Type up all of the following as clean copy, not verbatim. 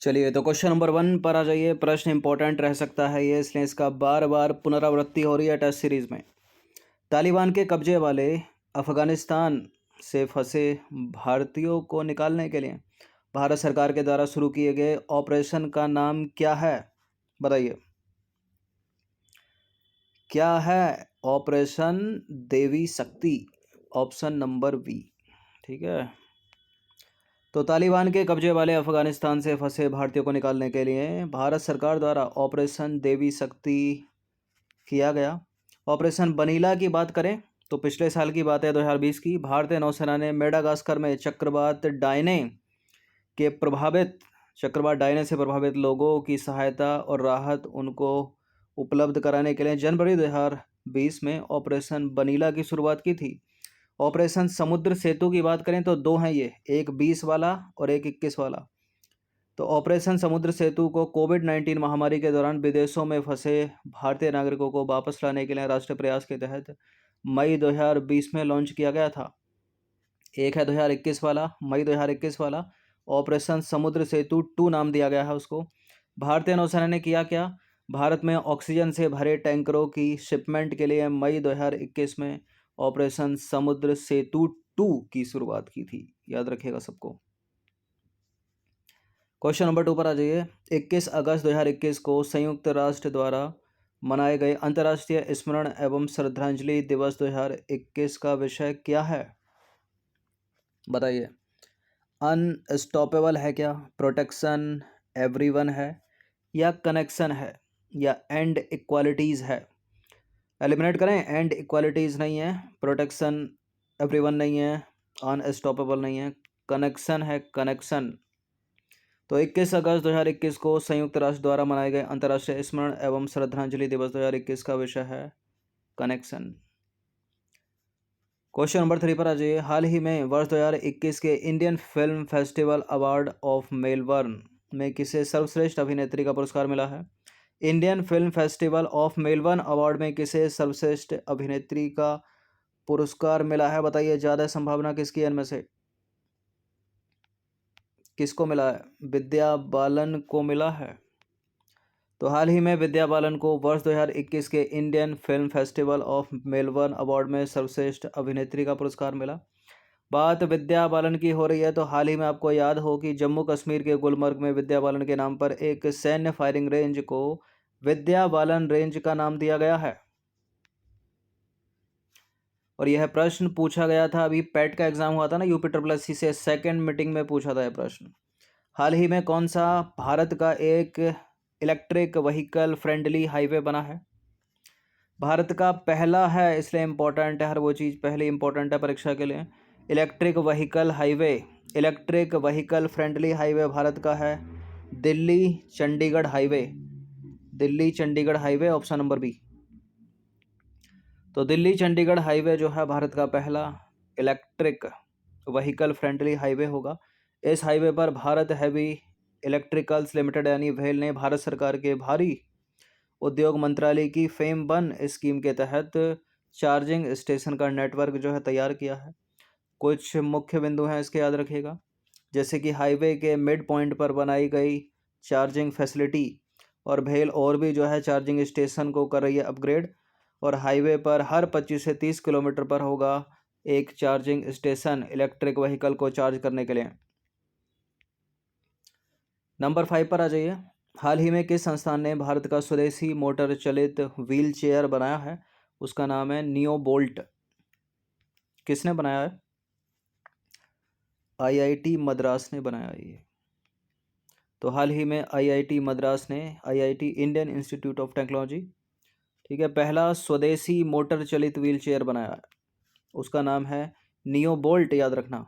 चलिए तो question number 1 पर आ जाइए। प्रश्न इंपॉर्टेंट रह सकता है ये, इसलिए इसका बार बार पुनरावृत्ति हो रही है टेस्ट सीरीज में। तालिबान के कब्जे वाले अफगानिस्तान से फंसे भारतीयों को निकालने के लिए भारत सरकार के द्वारा शुरू किए गए ऑपरेशन का नाम क्या है? बताइए क्या है? ऑपरेशन देवी शक्ति, ऑप्शन नंबर बी। ठीक है, तो तालिबान के कब्जे वाले अफगानिस्तान से फंसे भारतीयों को निकालने के लिए भारत सरकार द्वारा ऑपरेशन देवी शक्ति किया गया। ऑपरेशन बनीला की बात करें तो पिछले साल की बात है, 2020 की। भारतीय नौसेना ने मेडागास्कर में चक्रवात डायने से प्रभावित लोगों की सहायता और राहत उनको उपलब्ध कराने के लिए जनवरी 2020 में ऑपरेशन बनीला की शुरुआत की थी। ऑपरेशन समुद्र सेतु की बात करें तो दो हैं ये, एक 20 वाला और एक 21 वाला। तो ऑपरेशन समुद्र सेतु को कोविड-19 महामारी के दौरान विदेशों में फंसे भारतीय नागरिकों को वापस लाने के लिए राष्ट्रीय प्रयास के तहत मई 2020 में लॉन्च किया गया था। एक है 2021 वाला, मई 2021 वाला, ऑपरेशन समुद्र सेतु 2 नाम दिया गया है उसको। भारतीय नौसेना ने किया क्या? भारत में ऑक्सीजन से भरे टैंकरों की शिपमेंट के लिए मई 2021 में ऑपरेशन समुद्र सेतु 2 की शुरुआत की थी। याद रखिएगा सबको। क्वेश्चन नंबर 2 पर आ जाइए। 21 अगस्त 2021 को संयुक्त राष्ट्र द्वारा मनाए गए अंतर्राष्ट्रीय स्मरण एवं श्रद्धांजलि दिवस 2021 का विषय क्या है? बताइए। अनस्टॉपेबल है क्या, प्रोटेक्शन एवरीवन है, या कनेक्शन है, या एंड इक्वालिटीज़ है? एलिमिनेट करें। एंड इक्वालिटीज़ नहीं है, प्रोटेक्शन एवरीवन नहीं है, अनस्टॉपेबल नहीं है, कनेक्शन है, कनेक्शन। तो 21 अगस्त 2021 को संयुक्त राष्ट्र द्वारा मनाए गए अंतर्राष्ट्रीय स्मरण एवं श्रद्धांजलि दिवस 2021 का विषय है कनेक्शन। क्वेश्चन नंबर 3 पर आ जाइए। हाल ही में वर्ष 2021 के Indian film festival award of Melbourne में किसे सर्वश्रेष्ठ अभिनेत्री का पुरस्कार मिला है? Indian film festival of Melbourne award में किसे सर्वश्रेष्ठ अभिनेत्री का पुरस्कार मिला है? बताइए, ज़्यादा संभावना किसकी है इनमें से? किसको मिला है? विद्या बालन को मिला है। तो हाल ही में विद्या बालन को वर्ष 2021 के Indian film festival of Melbourne award में सर्वश्रेष्ठ अभिनेत्री का पुरस्कार मिला। बात विद्या बालन की हो रही है तो हाल ही में आपको याद हो कि जम्मू कश्मीर के गुलमर्ग में विद्या बालन के नाम पर एक सैन्य फायरिंग रेंज को विद्या बालन रेंज का नाम दिया गया है। और यह प्रश्न पूछा गया था, अभी पैट का एग्जाम हुआ था ना UP SSC से, सेकेंड मीटिंग में पूछा था यह प्रश्न। हाल ही में कौन सा भारत का एक इलेक्ट्रिक व्हीकल फ्रेंडली हाईवे बना है? भारत का पहला है, इसलिए इम्पोर्टेंट है, हर वो चीज़ पहले इम्पोर्टेंट है परीक्षा के लिए। Electric vehicle friendly highway Bharat का है Delhi Chandigarh highway, option number B. तो दिल्ली चंडीगढ़ हाईवे जो है भारत का पहला इलेक्ट्रिक व्हीकल फ्रेंडली हाईवे होगा। इस हाईवे पर भारत हैवी इलेक्ट्रिकल्स लिमिटेड यानी भेल ने भारत सरकार के भारी उद्योग मंत्रालय की फेम 1 स्कीम के तहत चार्जिंग स्टेशन का नेटवर्क जो है तैयार किया है। कुछ मुख्य बिंदु हैं इसके, याद रखिएगा। जैसे कि हाईवे के मिड पॉइंट पर बनाई गई चार्जिंग फैसिलिटी, और भेल और भी जो है चार्जिंग स्टेशन को कर रही है अपग्रेड। और हाईवे पर हर 25 से 30 किलोमीटर पर होगा एक चार्जिंग स्टेशन इलेक्ट्रिक व्हीकल को चार्ज करने के लिए। नंबर 5 पर आ जाइए। हाल ही में किस संस्थान ने भारत का स्वदेशी मोटर चलित व्हील चेयर बनाया है? उसका नाम है नियो बोल्ट। किसने बनाया है? IIT मद्रास ने बनाया ये। तो हाल ही में IIT मद्रास ने, IIT Indian institute of technology, ठीक है, पहला स्वदेशी मोटर चलित व्हील चेयर बनाया है, उसका नाम है नियो बोल्ट, याद रखना।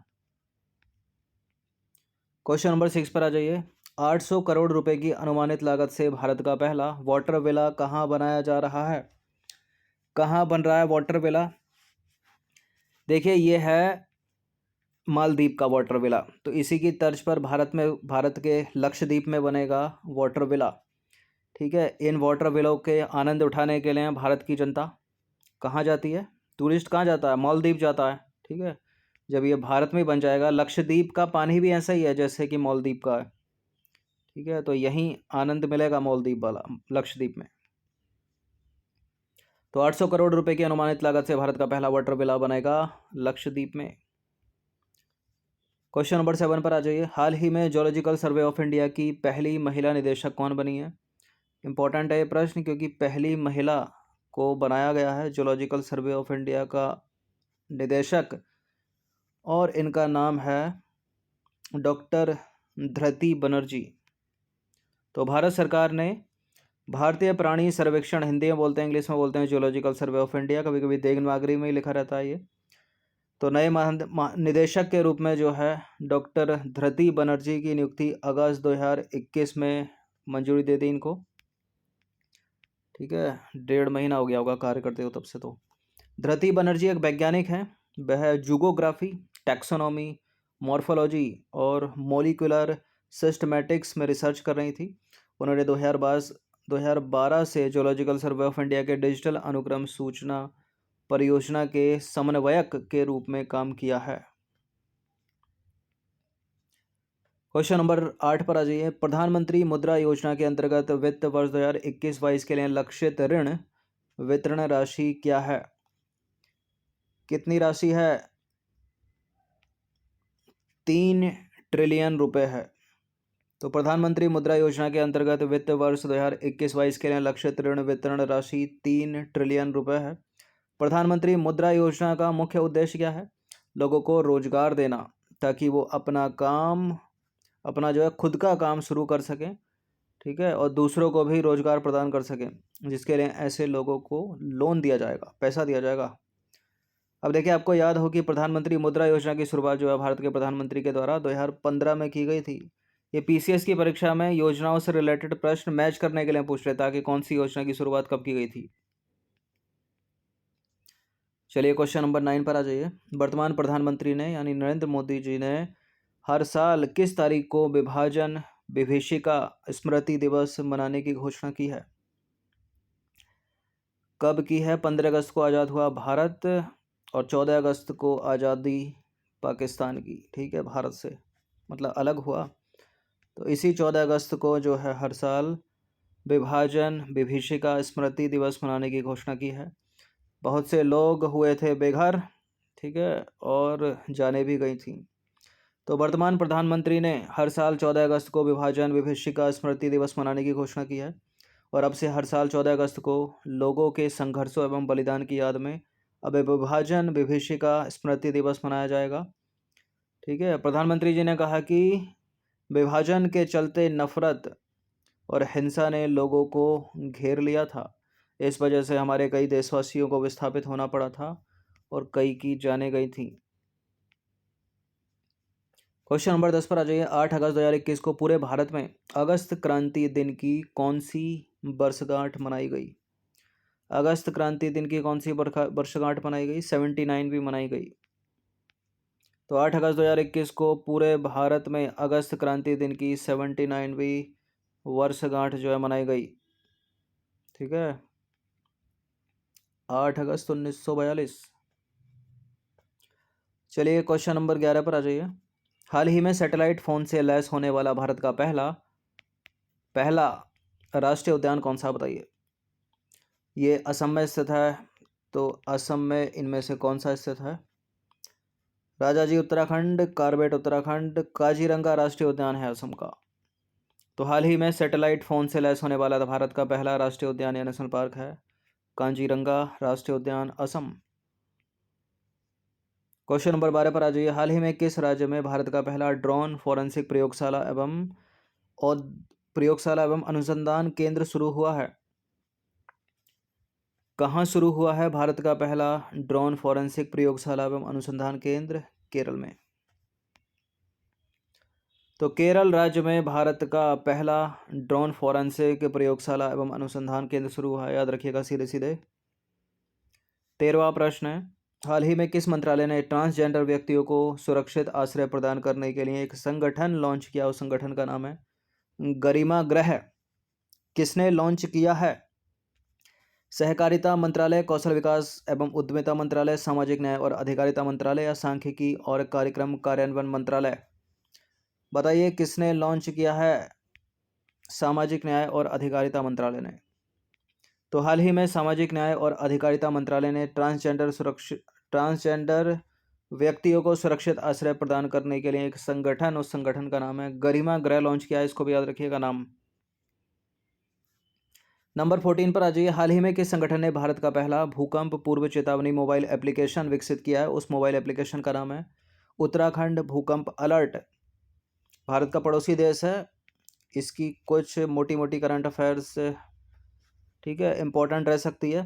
क्वेश्चन नंबर 6 पर आ जाइए। 800 करोड़ रुपए की अनुमानित लागत से भारत का पहला वाटर विला कहाँ बनाया जा रहा है? कहाँ बन रहा है वाटर विला? देखिए, ये है मालदीव का वाटर विला। तो इसी की तर्ज पर भारत के लक्षद्वीप में बनेगा वाटर विला। ठीक है, इन वाटर विलों के आनंद उठाने के लिए भारत की जनता कहाँ जाती है? टूरिस्ट कहाँ जाता है? मालदीव जाता है। ठीक है, जब ये भारत में बन जाएगा, लक्षद्वीप का पानी भी ऐसा ही है जैसे कि मालदीव का है। ठीक है, तो यहीं आनंद मिलेगा मालदीव वाला, लक्षद्वीप में। तो 800 करोड़ रुपए की अनुमानित लागत से भारत का पहला वाटर विला बनेगा लक्षद्वीप में। क्वेश्चन नंबर 7 पर आ जाइए। हाल ही में जूलॉजिकल सर्वे ऑफ इंडिया की पहली महिला निदेशक कौन बनी है? इंपॉर्टेंट है ये प्रश्न, क्योंकि पहली महिला को बनाया गया है जूलॉजिकल सर्वे ऑफ इंडिया का निदेशक, और इनका नाम है डॉक्टर धृति बनर्जी। तो भारत सरकार ने भारतीय प्राणी सर्वेक्षण, हिंदी में बोलते हैं, इंग्लिश में बोलते हैं जूलॉजिकल सर्वे ऑफ इंडिया, कभी कभी देवनागरी में ही लिखा रहता है ये। तो नए निदेशक के रूप में जो है डॉक्टर धृति बनर्जी की नियुक्ति अगस्त 2021 में मंजूरी दे दी इनको। ठीक है, 1.5 महीना हो गया होगा कार्य करते हो तब से। तो धृति बनर्जी एक वैज्ञानिक हैं। वह जूगोग्राफी, टैक्सोनॉमी, मॉर्फोलॉजी और मॉलिक्यूलर सिस्टमैटिक्स में रिसर्च कर रही थी। उन्होंने 2012 से जूलॉजिकल सर्वे ऑफ इंडिया के डिजिटल अनुक्रम सूचना परियोजना के समन्वयक के रूप में काम किया है। क्वेश्चन नंबर 8 पर आ जाइए। प्रधानमंत्री मुद्रा योजना के अंतर्गत वित्त वर्ष 2021-22 के लिए लक्षित ऋण वितरण राशि क्या है? कितनी राशि है? 3 ट्रिलियन रुपए है। तो प्रधानमंत्री मुद्रा योजना के अंतर्गत वित्त वर्ष 2021-22 के लिए लक्षित ऋण वितरण राशि 3 ट्रिलियन रुपए है। प्रधानमंत्री मुद्रा योजना का मुख्य उद्देश्य क्या है? लोगों को रोजगार देना, ताकि वो अपना जो है खुद का काम शुरू कर सकें। ठीक है, और दूसरों को भी रोजगार प्रदान कर सकें, जिसके लिए ऐसे लोगों को लोन दिया जाएगा, पैसा दिया जाएगा। अब देखिए, आपको याद हो कि प्रधानमंत्री मुद्रा योजना की शुरुआत जो है भारत के प्रधानमंत्री के द्वारा 2015 में की गई थी। ये पीसीएस की परीक्षा में योजनाओं से रिलेटेड प्रश्न मैच करने के लिए पूछ रहे था कि कौन सी योजना की शुरुआत कब की गई थी। चलिए क्वेश्चन नंबर 9 पर आ जाइए। वर्तमान प्रधानमंत्री ने यानी नरेंद्र मोदी जी ने हर साल किस तारीख को विभाजन विभीषिका स्मृति दिवस मनाने की घोषणा की है? कब की है? 15 अगस्त को आज़ाद हुआ भारत और 14 अगस्त को आज़ादी पाकिस्तान की। ठीक है, भारत से मतलब अलग हुआ। तो इसी 14 अगस्त को जो है हर साल विभाजन विभीषिका स्मृति दिवस मनाने की घोषणा की है। बहुत से लोग हुए थे बेघर, ठीक है, और जाने भी गई थी। तो वर्तमान प्रधानमंत्री ने हर साल 14 अगस्त को विभाजन विभीषिका स्मृति दिवस मनाने की घोषणा की है, और अब से हर साल 14 अगस्त को लोगों के संघर्षों एवं बलिदान की याद में अब विभाजन विभीषिका स्मृति दिवस मनाया जाएगा। ठीक है, प्रधानमंत्री जी ने कहा कि विभाजन के चलते नफरत और हिंसा ने लोगों को घेर लिया था। इस वजह से हमारे कई देशवासियों को विस्थापित होना पड़ा था और कई की जानें गई थी। क्वेश्चन नंबर 10 पर आ जाइए। 8 अगस्त 2021 को पूरे भारत में अगस्त क्रांति दिन की कौन सी वर्षगांठ मनाई गई? अगस्त क्रांति दिन की कौन सी वर्षगांठ मनाई गई? 79 भी मनाई गई। तो 8 अगस्त 2021 को पूरे भारत में अगस्त क्रांति दिन की 79वीं वर्षगांठ जो है मनाई गई। ठीक है, 8 अगस्त 1942। चलिए क्वेश्चन नंबर 11 पर आ जाइए। हाल ही में सैटेलाइट फ़ोन से लैस होने वाला भारत का पहला राष्ट्रीय उद्यान कौन सा? बताइए। ये असम में स्थित है। तो असम में इनमें से कौन सा स्थित है? राजाजी उत्तराखंड, कार्बेट उत्तराखंड, काजीरंगा राष्ट्रीय उद्यान है असम का। तो हाल ही में सैटेलाइट फ़ोन से लैस होने वाला भारत का पहला राष्ट्रीय उद्यान या नेशनल पार्क है काजीरंगा राष्ट्रीय उद्यान, असम। क्वेश्चन नंबर 12 पर आ जाइए। हाल ही में किस राज्य में भारत का पहला ड्रोन फॉरेंसिक प्रयोगशाला एवं अनुसंधान केंद्र शुरू हुआ है? कहाँ शुरू हुआ है भारत का पहला ड्रोन फॉरेंसिक प्रयोगशाला एवं अनुसंधान केंद्र? केरल में। तो केरल राज्य में भारत का पहला ड्रोन फॉरेंसिक प्रयोगशाला एवं अनुसंधान केंद्र शुरू हुआ है। याद रखिएगा सीधे सीधे। 13वां प्रश्न है। हाल ही में किस मंत्रालय ने ट्रांसजेंडर व्यक्तियों को सुरक्षित आश्रय प्रदान करने के लिए एक संगठन लॉन्च किया? उस संगठन का नाम है गरिमा गृह। किसने लॉन्च किया है? सहकारिता मंत्रालय, कौशल विकास एवं उद्यमिता मंत्रालय, सामाजिक न्याय और अधिकारिता मंत्रालय या सांख्यिकी और कार्यक्रम कार्यान्वयन मंत्रालय? बताइए किसने लॉन्च किया है? सामाजिक न्याय और अधिकारिता मंत्रालय ने? तो हाल ही में सामाजिक न्याय और अधिकारिता मंत्रालय ने ट्रांसजेंडर व्यक्तियों को सुरक्षित आश्रय प्रदान करने के लिए एक संगठन, उस संगठन का नाम है गरिमा गृह, लॉन्च किया है। इसको भी याद रखिएगा नाम। नंबर 14 पर आ जाइए। हाल ही में किस संगठन ने भारत का पहला भूकंप पूर्व चेतावनी मोबाइल एप्लीकेशन विकसित किया है? उस मोबाइल एप्लीकेशन का नाम है उत्तराखंड भूकंप अलर्ट। भारत का पड़ोसी देश है। इसकी कुछ मोटी मोटी करंट अफेयर्स, ठीक है, इंपॉर्टेंट रह सकती है,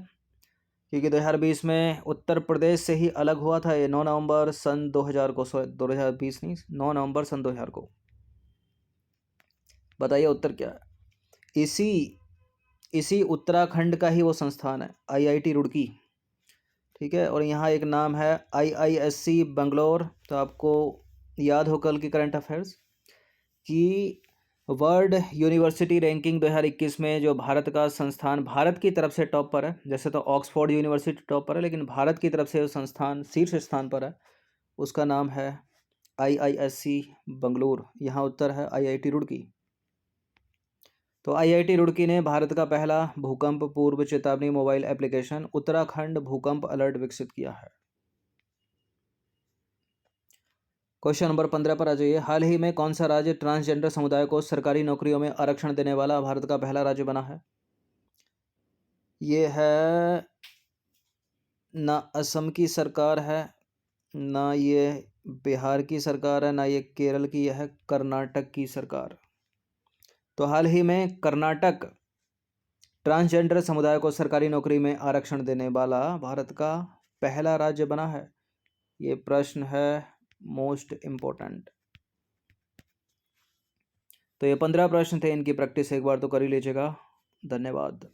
क्योंकि 2020 में उत्तर प्रदेश से ही अलग हुआ था ये 9 नवंबर सन 2000 को। 2020 नहीं, 9 नवंबर सन 2000 को। बताइए उत्तर क्या है? इसी उत्तराखंड का ही वो संस्थान है, IIT रुड़की, ठीक है। और यहाँ एक नाम है IISc बंगलोर। तो आपको याद हो कल की करंट अफेयर्स कि वर्ल्ड यूनिवर्सिटी रैंकिंग 2021 में जो भारत का संस्थान भारत की तरफ से टॉप पर है, जैसे तो ऑक्सफोर्ड यूनिवर्सिटी टॉप पर है, लेकिन भारत की तरफ से जो संस्थान शीर्ष स्थान पर है उसका नाम है IISc बंगलोर। यहाँ उत्तर है IIT रुड़की। तो IIT रुड़की ने भारत का पहला भूकंप पूर्व चेतावनी मोबाइल एप्लीकेशन उत्तराखंड भूकंप अलर्ट विकसित किया है। क्वेश्चन नंबर 15 पर आ जाइए। हाल ही में कौन सा राज्य ट्रांसजेंडर समुदाय को सरकारी नौकरियों में आरक्षण देने वाला भारत का पहला राज्य बना है? ये है ना असम की सरकार है, ना ये बिहार की सरकार है, ना ये केरल की, यह है कर्नाटक की सरकार। तो हाल ही में कर्नाटक ट्रांसजेंडर समुदाय को सरकारी नौकरी में आरक्षण देने वाला भारत का पहला राज्य बना है। ये प्रश्न है मोस्ट इम्पोर्टेंट। तो ये 15 प्रश्न थे, इनकी प्रैक्टिस एक बार तो कर ही लीजिएगा। धन्यवाद।